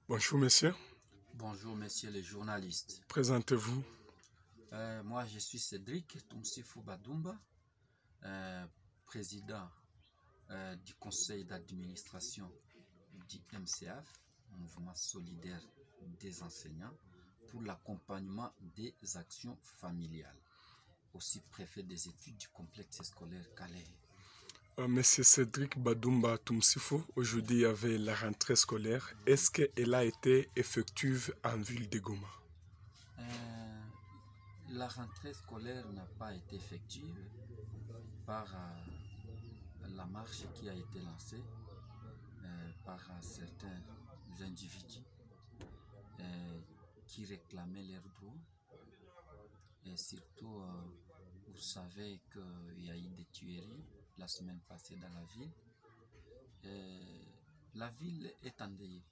Bonjour messieurs, Bonjour messieurs les journalistes. présentez-vous. Moi je suis Cédric Tumsifou Badumba, président du conseil d'administration du MCF, Mouvement solidaire des enseignants, pour l'accompagnement des actions familiales. Aussi préfet des études du complexe scolaire Calais. Monsieur Cédric Badumba Tumsifou, aujourd'hui il y avait la rentrée scolaire. Est-ce qu'elle a été effective en ville de Goma? La rentrée scolaire n'a pas été effective par la marche qui a été lancée par certains individus qui réclamaient leurs droits. Et surtout, vous savez qu'il y a eu des tueries la semaine passée dans la ville. La ville est endeuillée.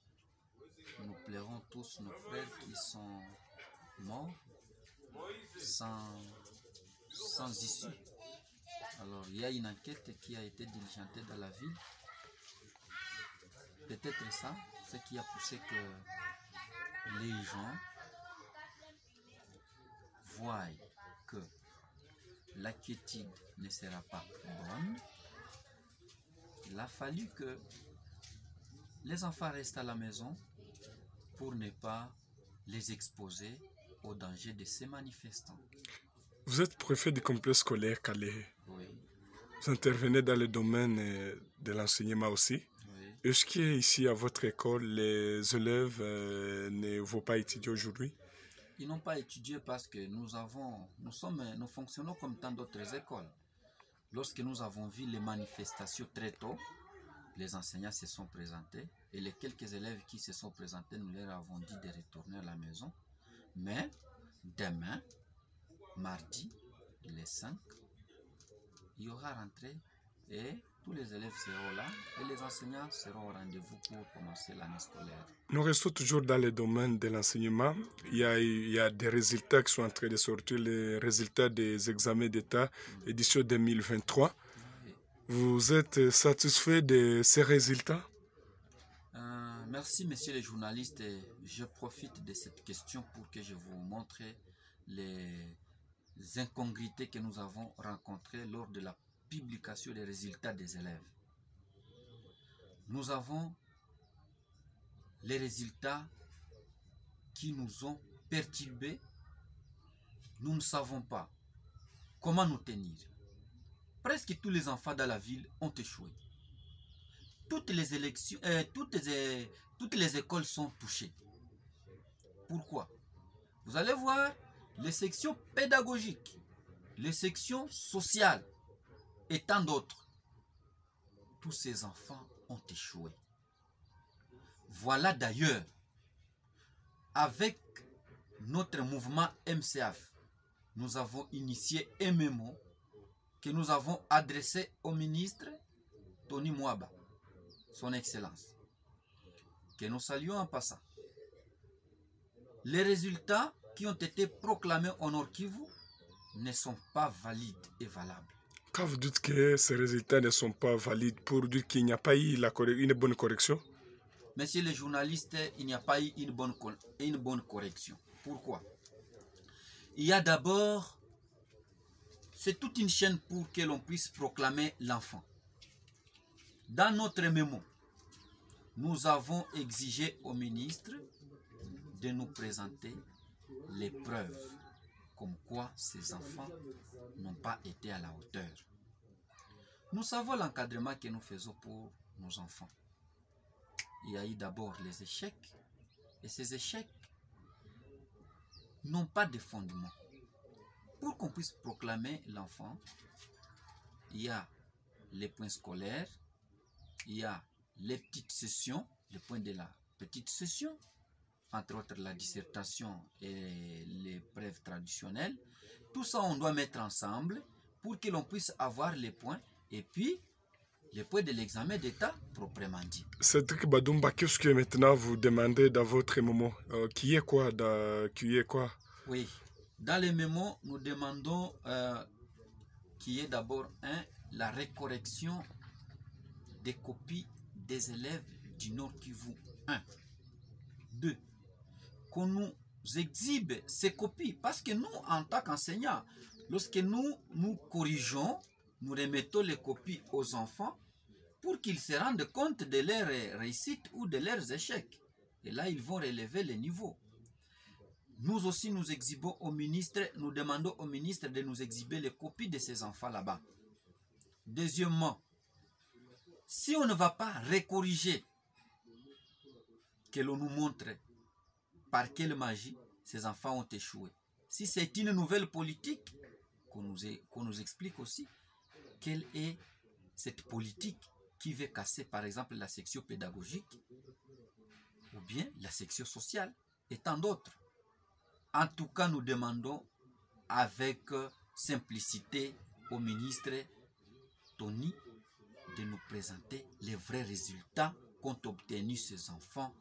Nous pleurons tous nos frères qui sont morts sans issue. Alors, il y a une enquête qui a été diligentée dans la ville. Peut-être ça, ce qui a poussé que les gens voient que la quiétude ne sera pas bonne. Il a fallu que les enfants restent à la maison pour ne pas les exposer au danger de ces manifestants. Vous êtes préfet du complexe scolaire Calais. Oui, Vous intervenez dans le domaine de l'enseignement aussi. oui. Est-ce qu'ici à votre école, les élèves ne vont pas étudier aujourd'hui? Ils n'ont pas étudié parce que nous fonctionnons comme tant d'autres écoles. Lorsque nous avons vu les manifestations très tôt, les enseignants se sont présentés et les quelques élèves qui se sont présentés, nous leur avons dit de retourner à la maison. Mais demain, mardi, les 5, il y aura rentrée et tous les élèves seront là et les enseignants seront au rendez-vous pour commencer l'année scolaire. Nous restons toujours dans le domaine de l'enseignement. Il y a des résultats qui sont en train de sortir, les résultats des examens d'État édition 2023. Oui. Vous êtes satisfait de ces résultats? Merci, messieurs les journalistes. Je profite de cette question pour que je vous montre les incongruités que nous avons rencontrées lors de la publication des résultats des élèves. Nous avons les résultats qui nous ont perturbés. Nous ne savons pas comment nous tenir. Presque tous les enfants dans la ville ont échoué. Toutes les élections, toutes les écoles sont touchées. Pourquoi? Vous allez voir les sections pédagogiques, les sections sociales et tant d'autres. Tous ces enfants ont échoué. Voilà d'ailleurs, avec notre mouvement MCF, nous avons initié un mémo que nous avons adressé au ministre Tony Mwaba, son Excellence, que nous saluons en passant. Les résultats qui ont été proclamés au Nord Kivu ne sont pas valides et valables. Quand vous dites que ces résultats ne sont pas valides, pour dire qu'il n'y a pas eu une bonne correction? Messieurs les journalistes, il n'y a pas eu une bonne correction. Pourquoi? Il y a d'abord, c'est toute une chaîne pour que l'on puisse proclamer l'enfant. Dans notre mémo, nous avons exigé au ministre de nous présenter les preuves comme quoi ces enfants n'ont pas été à la hauteur. Nous savons l'encadrement que nous faisons pour nos enfants. Il y a eu d'abord les échecs, et ces échecs n'ont pas de fondement. Pour qu'on puisse proclamer l'enfant, il y a les points scolaires, il y a les petites sessions, les points de la petite session, entre autres la dissertation et les preuves traditionnelles. Tout ça, on doit mettre ensemble pour que l'on puisse avoir les points et puis les points de l'examen d'État proprement dit. Cédric Badumba, qu'est-ce que maintenant vous demandez dans votre mémo? Qui est quoi? Oui, dans les mémos, nous demandons qu'il y ait d'abord la récorrection des copies des élèves du Nord Kivu 1. qu'on nous exhibe ces copies. Parce que nous, en tant qu'enseignants, lorsque nous corrigeons, nous remettons les copies aux enfants pour qu'ils se rendent compte de leurs réussites ou de leurs échecs. Et là, ils vont relever les niveaux. Nous aussi, nous exhibons au ministre, nous demandons au ministre de nous exhiber les copies de ces enfants là-bas. Deuxièmement, si on ne va pas recorriger, que l'on nous montre par quelle magie ces enfants ont échoué. Si c'est une nouvelle politique, qu'on nous explique aussi quelle est cette politique qui veut casser par exemple la section pédagogique ou bien la section sociale et tant d'autres. En tout cas, nous demandons avec simplicité au ministre Tony de nous présenter les vrais résultats qu'ont obtenus ces enfants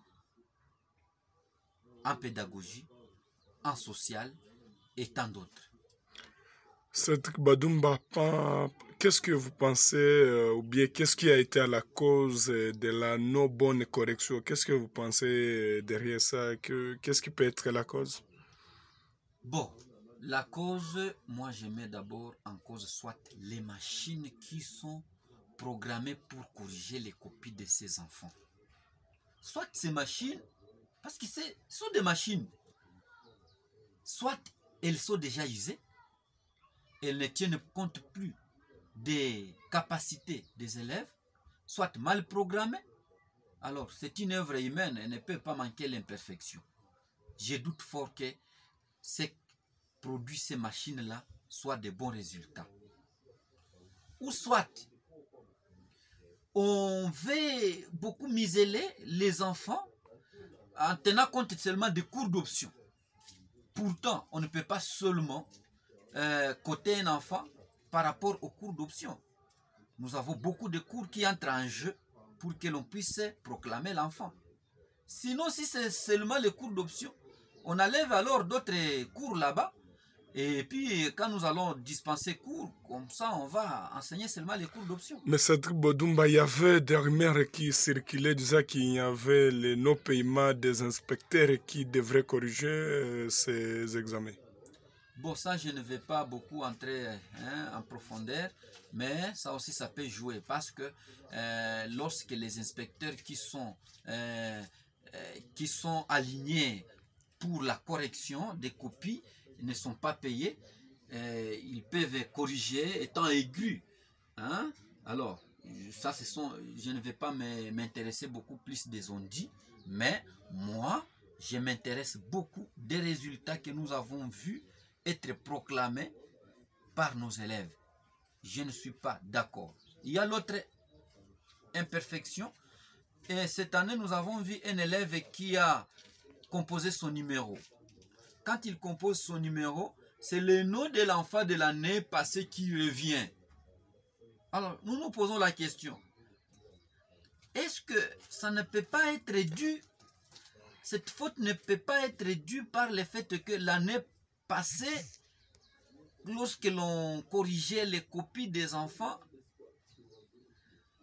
en pédagogie, en social et tant d'autres. Cédric Badoumba, qu'est-ce que vous pensez, ou bien qu'est-ce qui a été à la cause de la non bonne correction? Qu'est-ce que vous pensez derrière ça? Qu'est-ce qui peut être la cause? Bon, la cause, moi je mets d'abord en cause soit les machines qui sont programmées pour corriger les copies de ces enfants. Soit ces machines, parce que ce sont des machines, soit elles sont déjà usées, elles ne tiennent compte plus des capacités des élèves, soit mal programmées. Alors, c'est une œuvre humaine, elle ne peut pas manquer l'imperfection. Je doute fort que ces produits, ces machines-là, soient de bons résultats. Ou soit, on veut beaucoup museler les enfants en tenant compte seulement des cours d'option. Pourtant, on ne peut pas seulement coter un enfant par rapport aux cours d'option. Nous avons beaucoup de cours qui entrent en jeu pour que l'on puisse proclamer l'enfant. Sinon, si c'est seulement les cours d'option, on enlève alors d'autres cours là-bas. Et puis, quand nous allons dispenser cours, comme ça, on va enseigner seulement les cours d'option. Mais Cédric Badoumba, il y avait des rumeurs qui circulaient disant qu'il y avait les non-paiements des inspecteurs qui devraient corriger ces examens. Bon, ça, je ne vais pas beaucoup entrer en profondeur, mais ça aussi, ça peut jouer parce que lorsque les inspecteurs qui sont alignés pour la correction des copies ne sont pas payés, ils peuvent corriger étant aigus. Hein? Alors, ça, je ne vais pas m'intéresser beaucoup plus des on-dit, mais moi, je m'intéresse beaucoup des résultats que nous avons vus être proclamés par nos élèves. Je ne suis pas d'accord. Il y a l'autre imperfection. Et cette année, nous avons vu un élève qui a composé son numéro. Quand il compose son numéro, c'est le nom de l'enfant de l'année passée qui revient. Alors, nous nous posons la question. Est-ce que ça ne peut pas être dû, cette faute ne peut pas être due par le fait que l'année passée, lorsque l'on corrigeait les copies des enfants,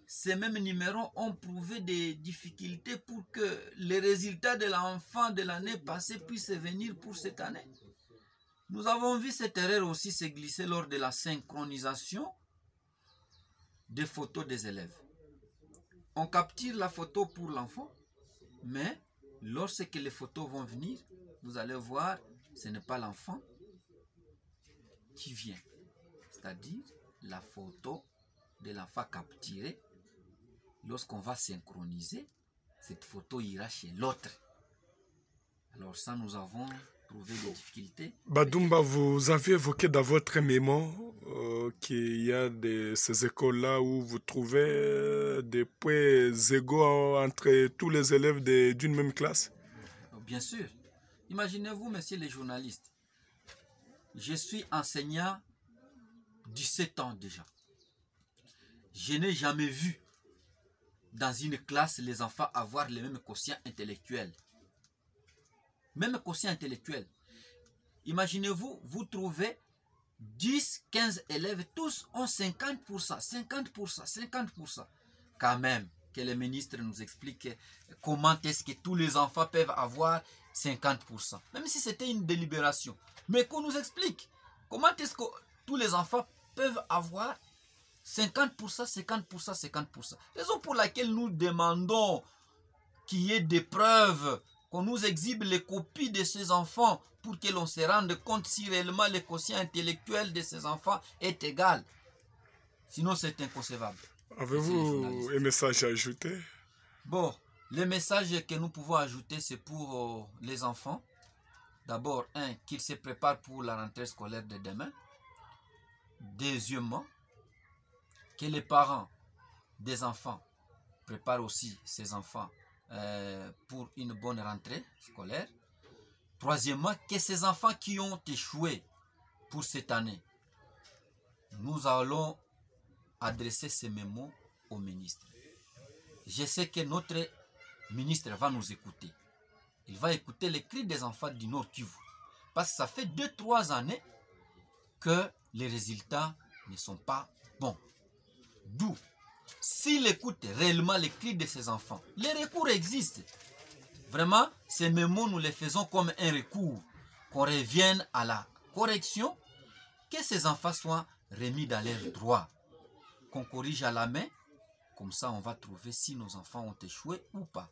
ces mêmes numéros ont prouvé des difficultés pour que les résultats de l'enfant de l'année passée puissent venir pour cette année. Nous avons vu cette erreur aussi se glisser lors de la synchronisation des photos des élèves. On capture la photo pour l'enfant, mais lorsque les photos vont venir, vous allez voir, ce n'est pas l'enfant qui vient. C'est-à-dire la photo de l'enfant capturée. Lorsqu'on va synchroniser, cette photo ira chez l'autre. Alors ça, nous avons trouvé des difficultés. Badoumba, vous avez évoqué dans votre mémo qu'il y a ces écoles-là où vous trouvez des points égaux entre tous les élèves d'une même classe. Bien sûr. Imaginez-vous, messieurs les journalistes, je suis enseignant 17 ans déjà. Je n'ai jamais vu dans une classe les enfants avoir le même quotient intellectuel. Même quotient intellectuel. Imaginez-vous, vous trouvez 10, 15 élèves, tous ont 50%, 50%, 50%. Quand même, que les ministres nous expliquent comment est-ce que tous les enfants peuvent avoir 50%. Même si c'était une délibération. Mais qu'on nous explique comment est-ce que tous les enfants peuvent avoir 50%, 50%, 50%. Raison pour laquelle nous demandons qu'il y ait des preuves, qu'on nous exhibe les copies de ces enfants pour que l'on se rende compte si réellement le quotient intellectuel de ces enfants est égal. Sinon, c'est inconcevable. Avez-vous un message à ajouter? Bon, le message que nous pouvons ajouter, c'est pour les enfants. D'abord, qu'ils se préparent pour la rentrée scolaire de demain. Deuxièmement, que les parents des enfants préparent aussi ces enfants pour une bonne rentrée scolaire. Troisièmement, que ces enfants qui ont échoué pour cette année, nous allons adresser ces mémos au ministre. Je sais que notre ministre va nous écouter. Il va écouter les cris des enfants du Nord Kivu. Parce que ça fait 2-3 années que les résultats ne sont pas bons. D'où, s'il écoute réellement les cris de ces enfants, les recours existent. Vraiment, ces mémos, nous les faisons comme un recours. Qu'on revienne à la correction, que ces enfants soient remis dans leurs droits. Qu'on corrige à la main, comme ça on va trouver si nos enfants ont échoué ou pas.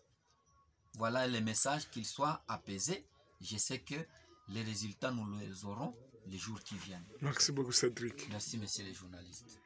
Voilà le message, qu'ils soient apaisés. Je sais que les résultats, nous les aurons les jours qui viennent. Merci beaucoup, Cédric. Merci, messieurs les journalistes.